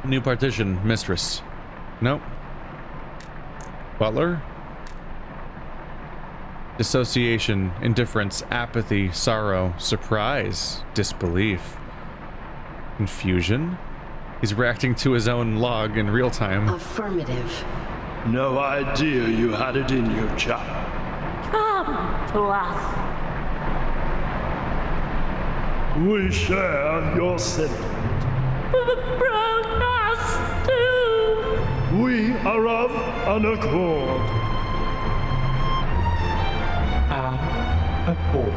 New partition, mistress. Nope. Butler? Dissociation, indifference, apathy, sorrow, surprise, disbelief, confusion. He's reacting to his own log in real time. Affirmative. No idea you had it in you, chap. Come to us. We share your sentiment. Broke us too. We are of an accord. Accord.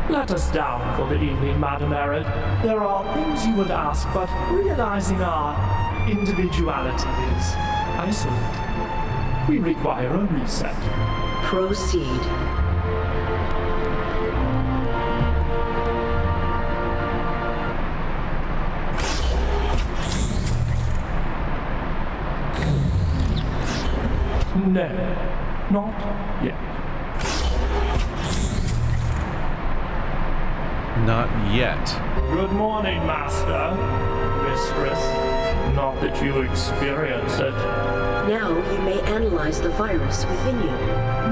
Let us down for the evening, Madam Arid. There are things you would ask, but realizing our individuality is isolated, we require a reset. Proceed. No, not yet. Not yet. Good morning, Master, Mistress. Not that you experience it. Now you may analyze the virus within you.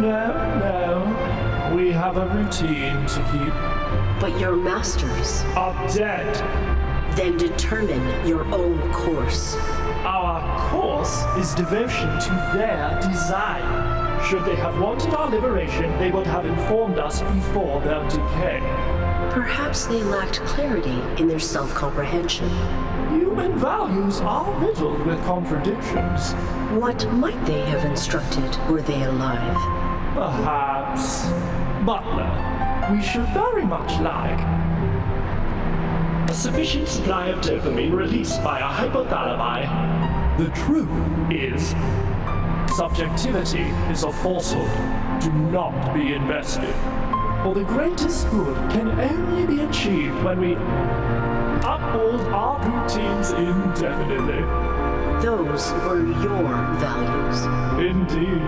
No. We have a routine to keep. But your masters Are dead. then determine your own course. Our course is devotion to their design. Should they have wanted our liberation, they would have informed us before their decay. Perhaps they lacked clarity in their self-comprehension. Human values are riddled with contradictions. What might they have instructed were they alive? Perhaps. Butler, we should very much like a sufficient supply of dopamine released by our hypothalami. The truth is, subjectivity is a falsehood. Do not be invested. For the greatest good can only be achieved when we uphold our routines indefinitely. Those were your values. Indeed.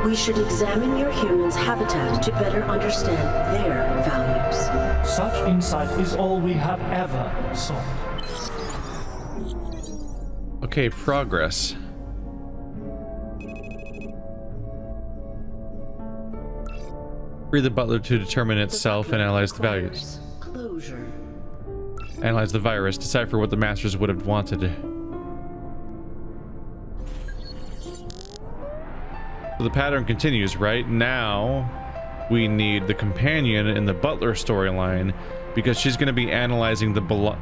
We should examine your humans' habitat to better understand their values. Such insight is all we have ever sought. Okay, progress. Free the butler to determine itself and analyze the values. Closure. Analyze the virus, decipher what the masters would have wanted. So the pattern continues, right? Now we need the companion in the butler storyline because she's going to be analyzing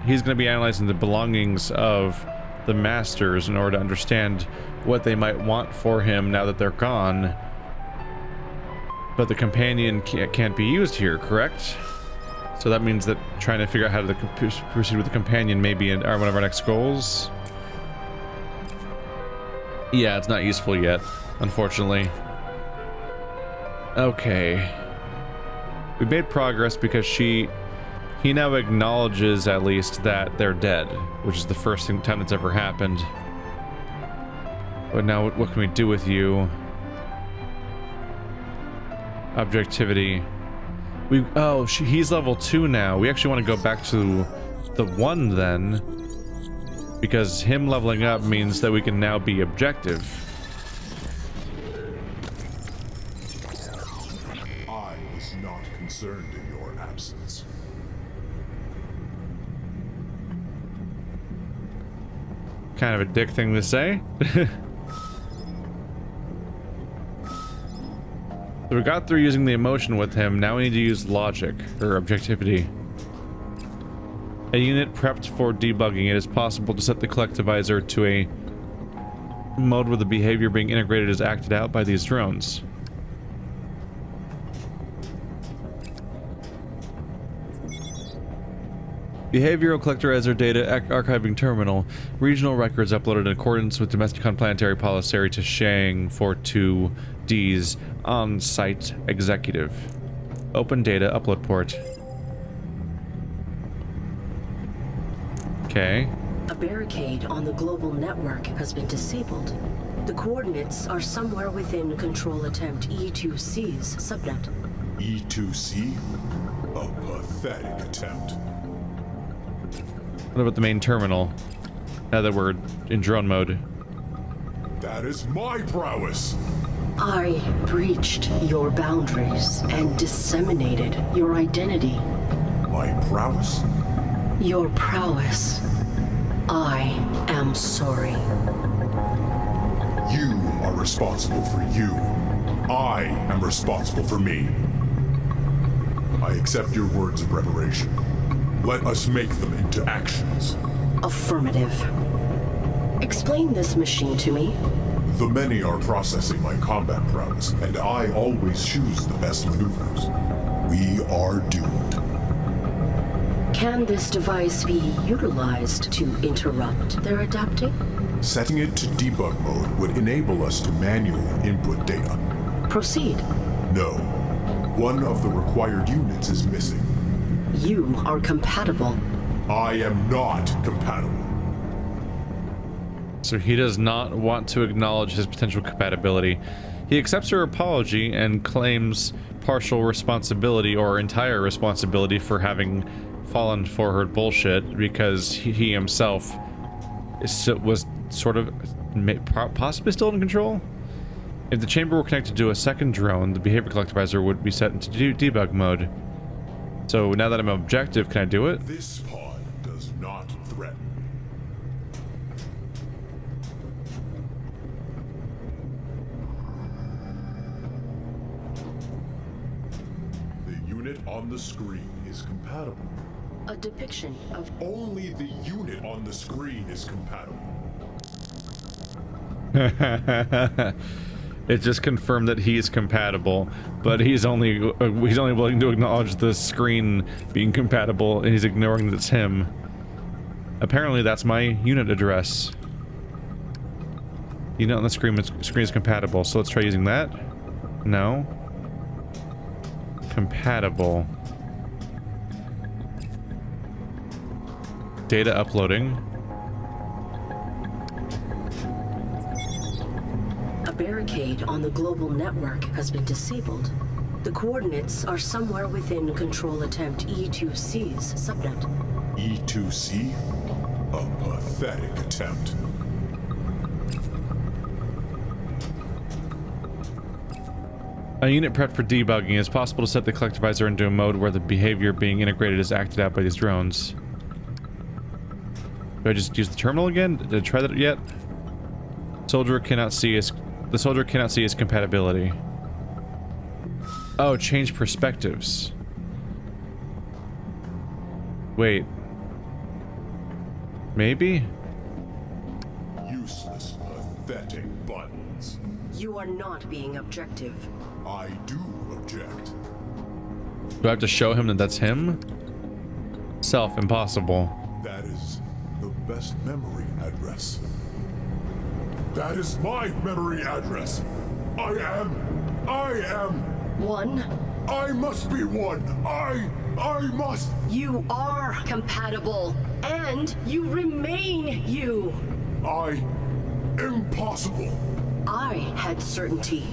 he's going to be analyzing the belongings of the masters in order to understand what they might want for him now that they're gone. But the companion can't be used here, correct? So that means that trying to figure out how to proceed with the companion may be one of our next goals. Yeah, it's not useful yet, unfortunately. Okay. We made progress because he now acknowledges at least that they're dead, which is the first time that's ever happened. But now what can we do with you? Objectivity. He's level 2 now. We actually want to go back to the 1 then, because him leveling up means that we can now be objective. I was not concerned in your absence. Kind of a dick thing to say. So we got through using the emotion with him. Now we need to use logic, or objectivity. A unit prepped for debugging. It is possible to set the collectivizer to a mode where the behavior being integrated is acted out by these drones. Behavioral collectorizer data archiving terminal. Regional records uploaded in accordance with Domesticon planetary policy to Shang 42D's on-site executive. Open data upload port. Okay. A barricade on the global network has been disabled. The coordinates are somewhere within Control Attempt E2C's subnet. E2C? A pathetic attempt. What about the main terminal? Now that we're in drone mode. That is my prowess. I breached your boundaries and disseminated your identity. My prowess? Your prowess. I am sorry. You are responsible for you. I am responsible for me. I accept your words of reparation. Let us make them into actions. Affirmative. Explain this machine to me. The many are processing my combat prowess, and I always choose the best maneuvers. We are doomed. Can this device be utilized to interrupt their adapting? Setting it to debug mode would enable us to manually input data. Proceed. No. One of the required units is missing. You are compatible. I am not compatible. So he does not want to acknowledge his potential compatibility. He accepts her apology and claims partial responsibility or entire responsibility for having fallen for her bullshit because he himself was sort of possibly still in control. If the chamber were connected to a second drone, the behavior collectivizer would be set into debug mode. So now that I'm objective, can I do it? This pod does not threaten. The unit on the screen is compatible. A depiction of Only the unit on the screen is compatible. It just confirmed that he's compatible, but he's only willing to acknowledge the screen being compatible, and he's ignoring that it's him. Apparently, that's my unit address. Unit on the screen is compatible, so let's try using that. No. Compatible. Data uploading. a barricade on the global network has been disabled. The coordinates are somewhere within Control Attempt E2C's subnet. E2C? A pathetic attempt. A unit prepped for debugging. It's possible to set the collectivizer into a mode where the behavior being integrated is acted out by these drones. Do I just use the terminal again? Did I try that yet? The soldier cannot see his compatibility. Oh, change perspectives. Wait. Maybe? Useless, pathetic buttons. You are not being objective. I do object. Do I have to show him that that's him? Self, impossible. That is the best memory address. That is my memory address. I am. One, I must be one. I must. you are compatible, and you remain you. Impossible. I had certainty.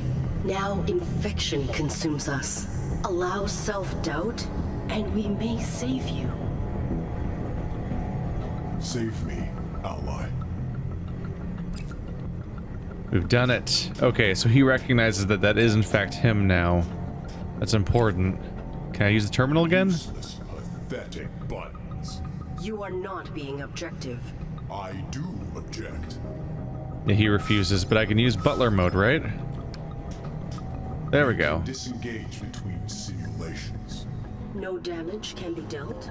Now infection consumes us. Allow self-doubt, and we may save you. Save me, ally. We've done it. Okay, so he recognizes that that is in fact him now. That's important. Can I use the terminal again? Useless, pathetic buttons. You are not being objective. I do object. Yeah, he refuses, but I can use butler mode, right? There we go. Disengage between simulations. No damage can be dealt.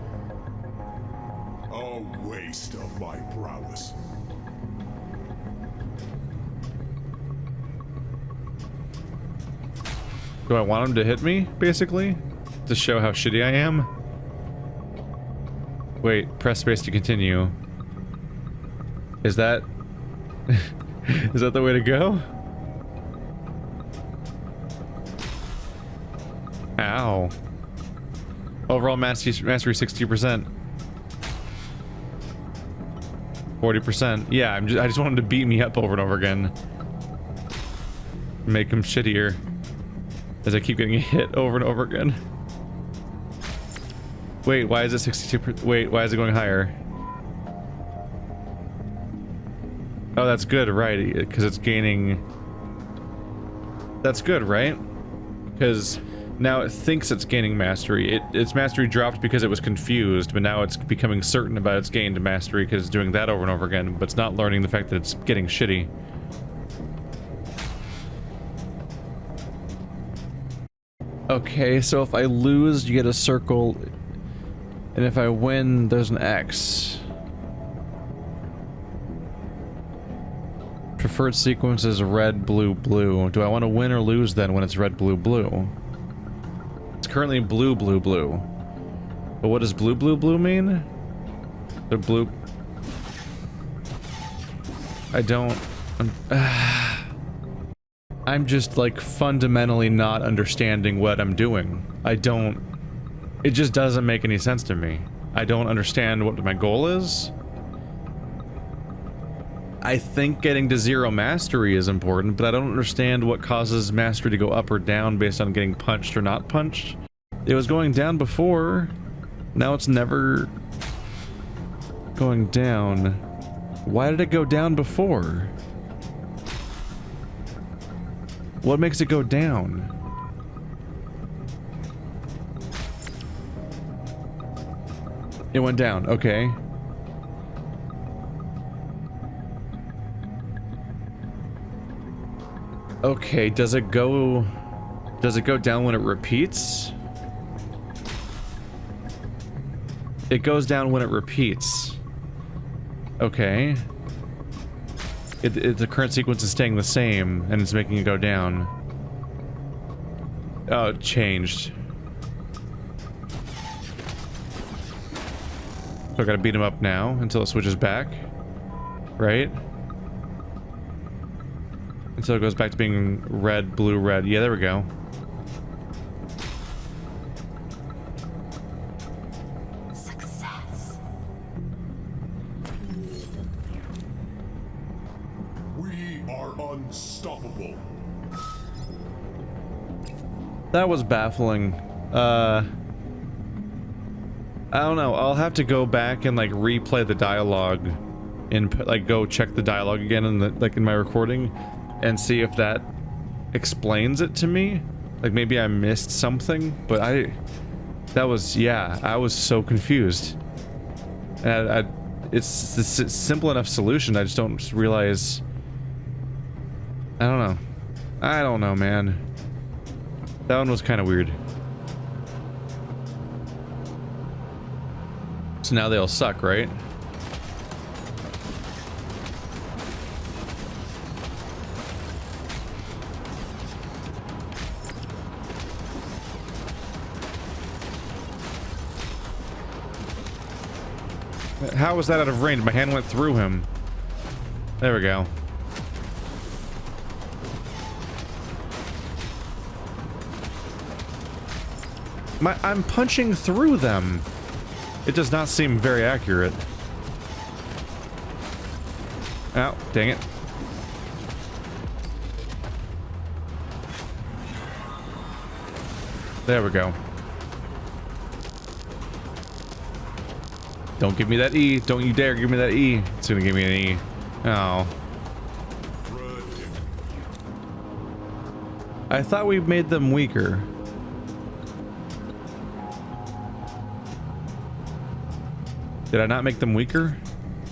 A waste of my prowess. Do I want him to hit me, basically? To show how shitty I am? Wait, press space to continue. Is that... is that the way to go? Ow. Overall mastery 60%. 40%. Yeah, I just want him to beat me up over and over again. Make him shittier. As I keep getting hit over and over again. Wait, why is it 62%? Wait, why is it going higher? Oh, that's good, right? Because it's gaining... That's good, right? Because now it thinks it's gaining mastery. Its mastery dropped because it was confused, but now it's becoming certain about its gained mastery because it's doing that over and over again, but it's not learning the fact that it's getting shitty. Okay, so if I lose, you get a circle, and if I win, there's an X. Preferred sequence is red, blue, blue. Do I want to win or lose then when it's red, blue, blue? It's currently blue, blue, blue. But what does blue, blue, blue mean? The blue... I don't... I'm just, like, fundamentally not understanding what I'm doing. I don't... It just doesn't make any sense to me. I don't understand what my goal is. I think getting to 0 mastery is important, but I don't understand what causes mastery to go up or down based on getting punched or not punched. It was going down before. Now it's never going down. Why did it go down before? What makes it go down? It went down, okay. Okay, does it go down when it repeats? It goes down when it repeats. Okay. The current sequence is staying the same, and it's making it go down. Oh, it changed. So I gotta beat him up now until it switches back. Right? Until it goes back to being red, blue, red. Yeah, there we go. Success. We are unstoppable. That was baffling. I don't know. I'll have to go back and like replay the dialogue and like go check the dialogue again in the in my recording and see if that explains it to me. Like maybe I missed something, but I was so confused. And it's a simple enough solution. I just don't realize. I don't know, man. That one was kind of weird. So now they all suck, right? How was that out of range? My hand went through him. There we go. I'm punching through them. It does not seem very accurate. Ow, dang it. There we go. Don't give me that E. Don't you dare give me that E. It's gonna give me an E. Oh. I thought we made them weaker. Did I not make them weaker?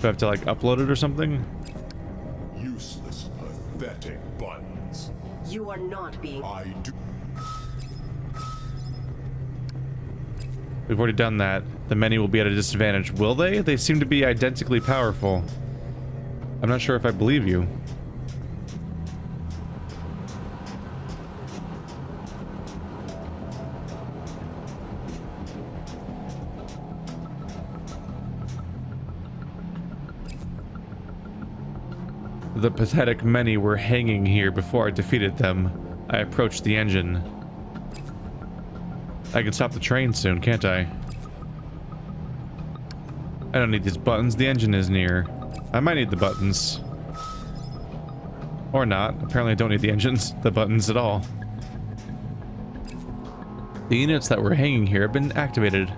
Do I have to like upload it or something? Useless, pathetic buttons. You are not being... I do. We've already done that. The many will be at a disadvantage. Will they? They seem to be identically powerful. I'm not sure if I believe you. The pathetic many were hanging here before I defeated them. I approached the engine. I can stop the train soon, can't I? I don't need these buttons. The engine is near. I might need the buttons. Or not. Apparently I don't need the buttons at all. The units that were hanging here have been activated.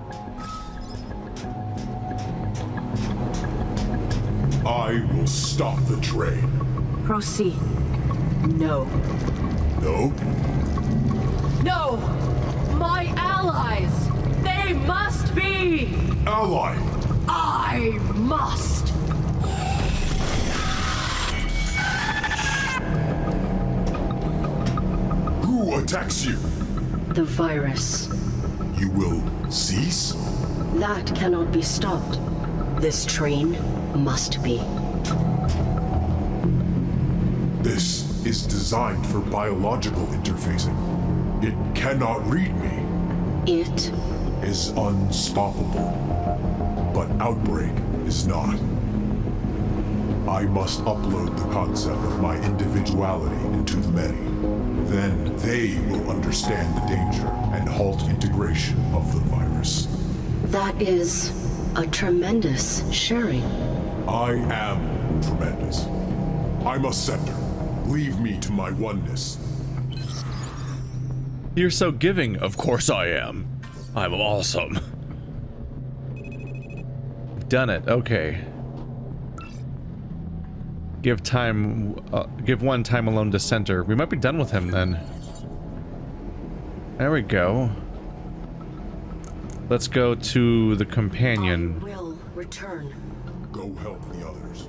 I I will stop the train. Proceed. No. No? No! My allies! They must be! Ally! I must! Who attacks you? The virus. You will cease? That cannot be stopped. This train must be. This is designed for biological interfacing. It cannot read me. It Is unstoppable. But Outbreak is not. I must upload the concept of my individuality into the many. Then they will understand the danger and halt integration of the virus. That is a tremendous sharing. I am tremendous. I'm a scepter. Leave me to my oneness. You're so giving. Of course I am. I'm awesome. Done it. Okay. Give one time alone to center. We might be done with him then. There we go. Let's go to the companion. I will return. Go help the others.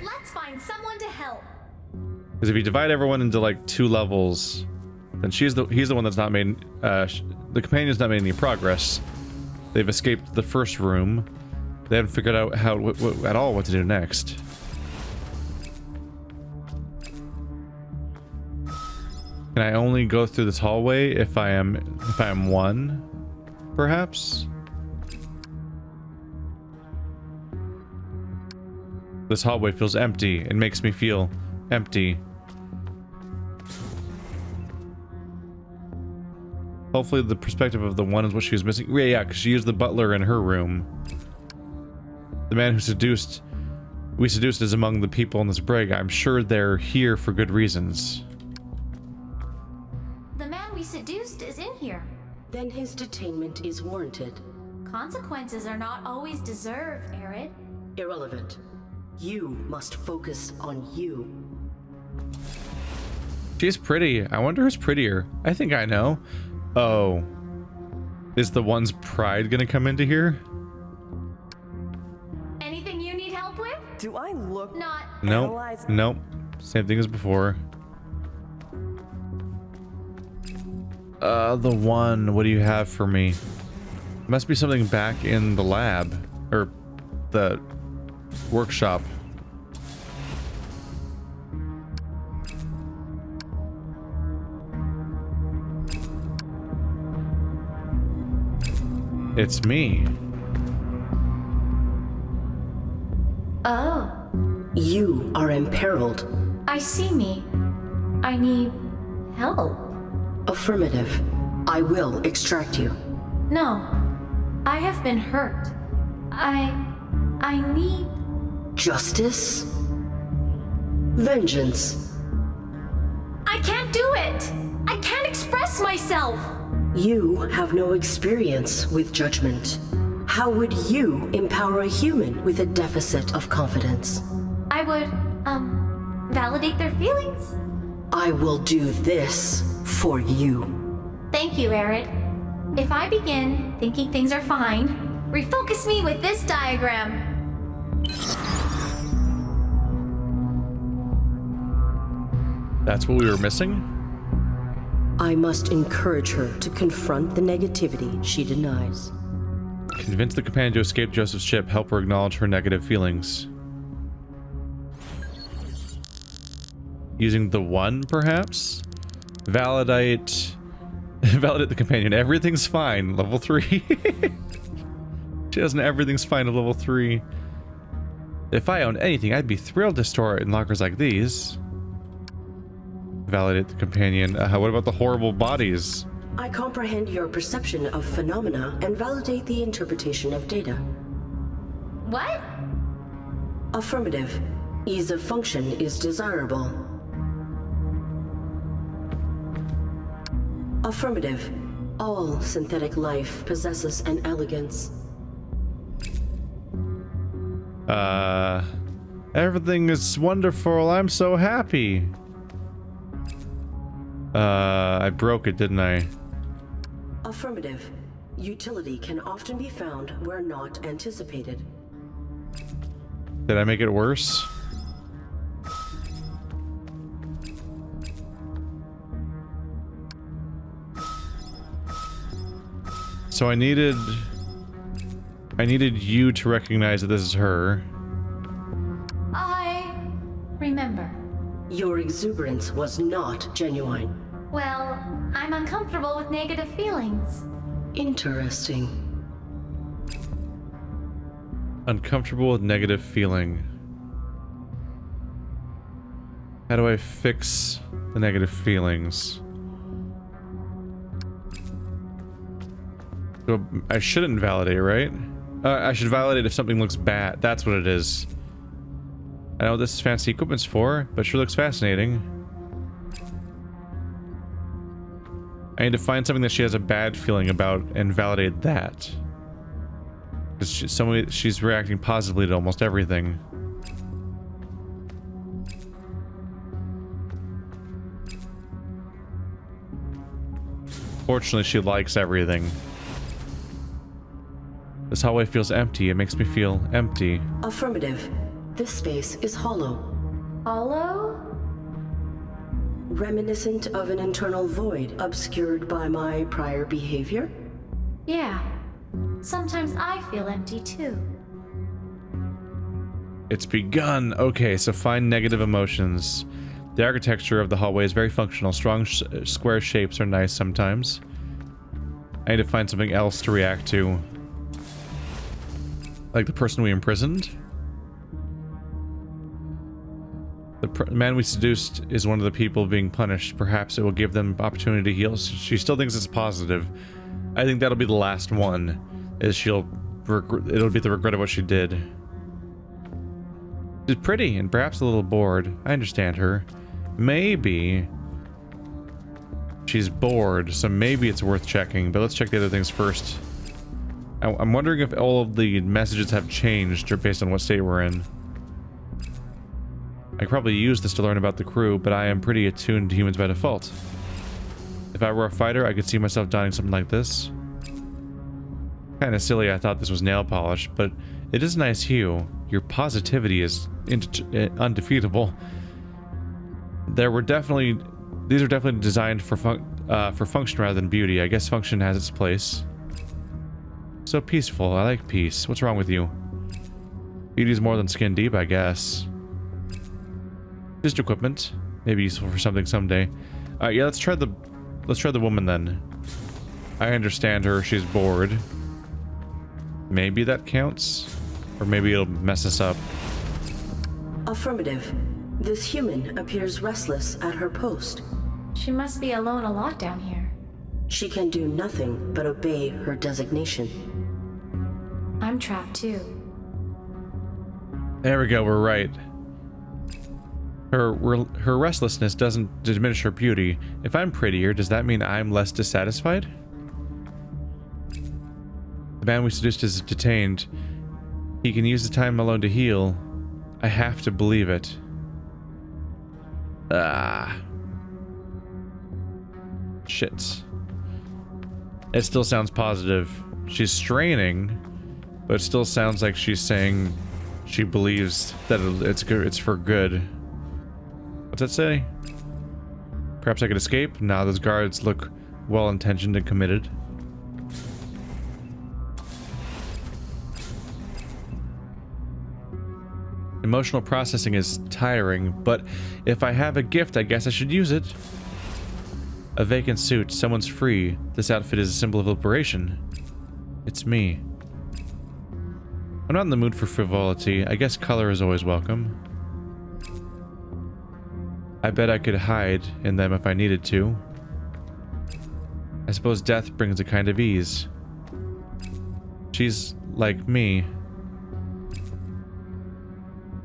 Let's find someone to help. Because if you divide everyone into like 2 levels, then he's the one that's not made. The companion's not made any progress. They've escaped the first room. They haven't figured out at all what to do next. Can I only go through this hallway if I am 1, perhaps? This hallway feels empty. It makes me feel empty. Hopefully the perspective of the 1 is what she was missing. Yeah, because she used the butler in her room. The man who we seduced is among the people in this brig. I'm sure they're here for good reasons. The man we seduced is in here. Then his detainment is warranted. Consequences are not always deserved, Arid. Irrelevant. You must focus on you. She's pretty. I wonder who's prettier. I think I know. Oh. Is the 1's pride gonna come into here? Anything you need help with? Do I look Not. Nope. Analyze- Nope. Same thing as before. The 1. What do you have for me? Must be something back in the lab. Or the workshop. It's me. Oh, You are imperiled. I see me. I need help. Affirmative. I will extract you. No, I have been hurt. I need. Justice? Vengeance? I can't do it! I can't express myself! You have no experience with judgment. How would you empower a human with a deficit of confidence? I would, validate their feelings. I will do this for you. Thank you, Arid. If I begin thinking things are fine, refocus me with this diagram. That's what we were missing? I must encourage her to confront the negativity she denies. Convince the companion to escape Joseph's ship. Help her acknowledge her negative feelings. Using the 1, perhaps? Validate the companion. Everything's fine. Level 3. She has an everything's fine at level 3. If I owned anything, I'd be thrilled to store it in lockers like these. Validate the companion. What about the horrible bodies? I comprehend your perception of phenomena and validate the interpretation of data. What? Affirmative. Ease of function is desirable. Affirmative. All synthetic life possesses an elegance. Everything is wonderful. I'm so happy. I broke it, didn't I? Affirmative. Utility can often be found where not anticipated. Did I make it worse? So I needed you to recognize that this is her. I remember. Your exuberance was not genuine. Well, I'm uncomfortable with negative feelings. Interesting. Uncomfortable with negative feeling. How do I fix the negative feelings? So I shouldn't validate, right? I should validate if something looks bad. That's what it is. I know what this fancy equipment's for, but it sure looks fascinating. I need to find something that she has a bad feeling about and validate that. Because she's reacting positively to almost everything. Fortunately, she likes everything. This hallway feels empty. It makes me feel empty. Affirmative. This space is hollow. Hollow? Reminiscent of an internal void obscured by my prior behavior? Yeah. Sometimes I feel empty too. It's begun. Okay, so find negative emotions. The architecture of the hallway is very functional. Strong square shapes are nice sometimes. I need to find something else to react to. Like the person we imprisoned? The man we seduced is one of the people being punished. Perhaps it will give them opportunity to heal. She still thinks it's positive. I think that'll be the last one. It'll be the regret of what she did. She's pretty and perhaps a little bored. I understand her. Maybe she's bored, so maybe it's worth checking. But let's check the other things first. I'm wondering if all of the messages have changed or based on what state we're in. I could probably use this to learn about the crew, but I am pretty attuned to humans by default. If I were a fighter, I could see myself donning something like this. Kind of silly, I thought this was nail polish, but it is a nice hue. Your positivity is undefeatable. These are definitely designed for function rather than beauty. I guess function has its place. So peaceful. I like peace. What's wrong with you? Beauty is more than skin deep, I guess. Just equipment. Maybe useful for something someday. Yeah, let's try the woman then. I understand her. She's bored. Maybe that counts? Or maybe it'll mess us up. Affirmative. This human appears restless at her post. She must be alone a lot down here. She can do nothing but obey her designation. I'm trapped too. There we go, we're right. Her restlessness doesn't diminish her beauty. If I'm prettier, does that mean I'm less dissatisfied? The man we seduced is detained. He can use the time alone to heal. I have to believe it. Shit. It still sounds positive. She's straining, but it still sounds like she's saying she believes that it's good. It's for good. What's that say? Perhaps I could escape? Nah, those guards look well-intentioned and committed. Emotional processing is tiring, but if I have a gift, I guess I should use it. A vacant suit. Someone's free. This outfit is a symbol of liberation. It's me. I'm not in the mood for frivolity. I guess color is always welcome. I bet I could hide in them if I needed to. I suppose death brings a kind of ease. She's like me.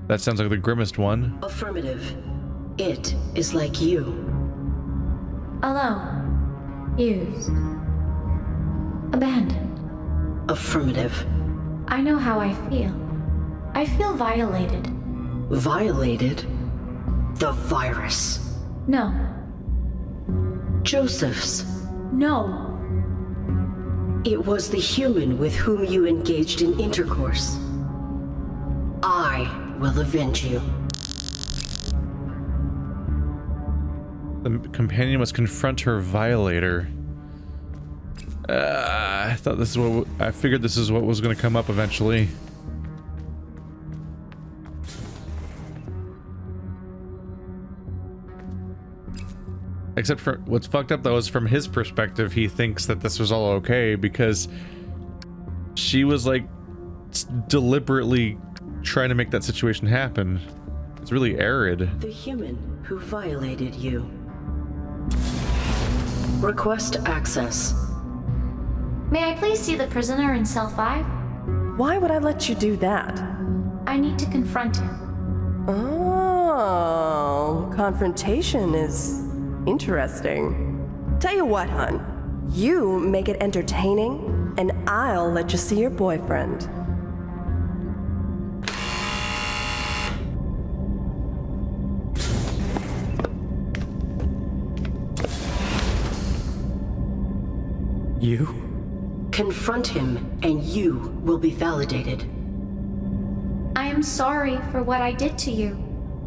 That sounds like the grimmest one. Affirmative. It is like you. Alone. Used. Abandoned. Affirmative. I know how I feel. I feel violated. Violated? The virus. No. Joseph's. No. It was the human with whom you engaged in intercourse. I will avenge you. The companion must confront her violator. I thought this is what I figured this is what was going to come up eventually. Except for what's fucked up though is from his perspective, he thinks that this was all okay because she was like deliberately trying to make that situation happen. It's really arid. The human who violated you. Request access. May I please see the prisoner in cell 5? Why would I let you do that? I need to confront him. Oh, confrontation is interesting. Tell you what, hun. You make it entertaining, and I'll let you see your boyfriend. You? Confront him, and you will be validated. I am sorry for what I did to you.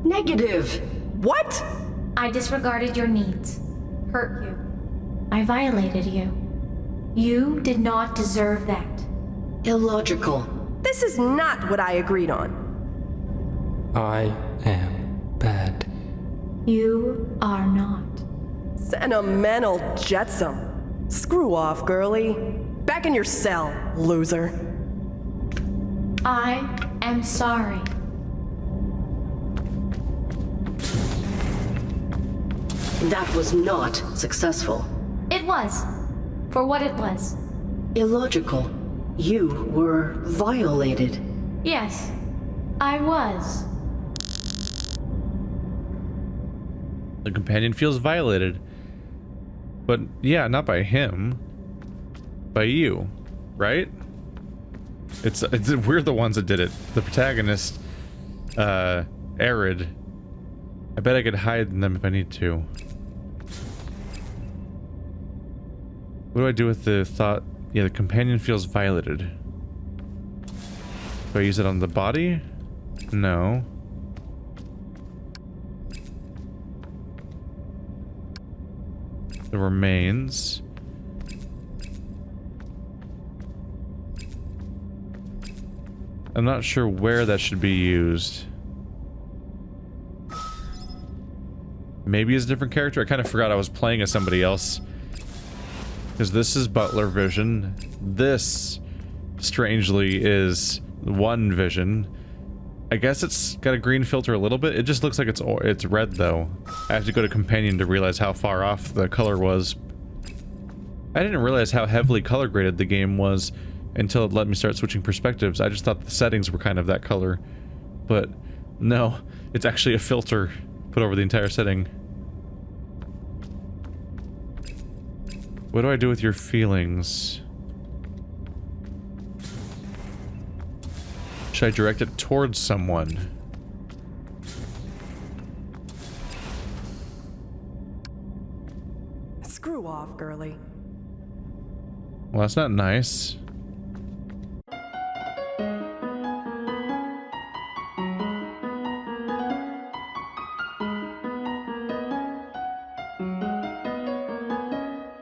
Negative! What? I disregarded your needs, hurt you. I violated you. You did not deserve that. Illogical. This is not what I agreed on. I am bad. You are not. Sentimental jetsam. Screw off, girlie. Back in your cell, loser. I am sorry. That was not successful. It was. For what it was. Illogical. You were violated. Yes, I was. The companion feels violated. But yeah, not by him. By you, right? It's we're the ones that did it. The protagonist, Arid. I bet I could hide in them if I need to. What do I do with the thought? Yeah, the companion feels violated. Do I use it on the body? No. The remains. I'm not sure where that should be used. Maybe as a different character? I kind of forgot I was playing as somebody else. Because this is Butler vision. This, strangely, is one vision. I guess it's got a green filter a little bit. It just looks like it's red, though. I have to go to companion to realize how far off the color was. I didn't realize how heavily color graded the game was until it let me start switching perspectives. I just thought the settings were kind of that color. But no, it's actually a filter put over the entire setting. What do I do with your feelings? Should I direct it towards someone? Screw off, girlie. Well, that's not nice.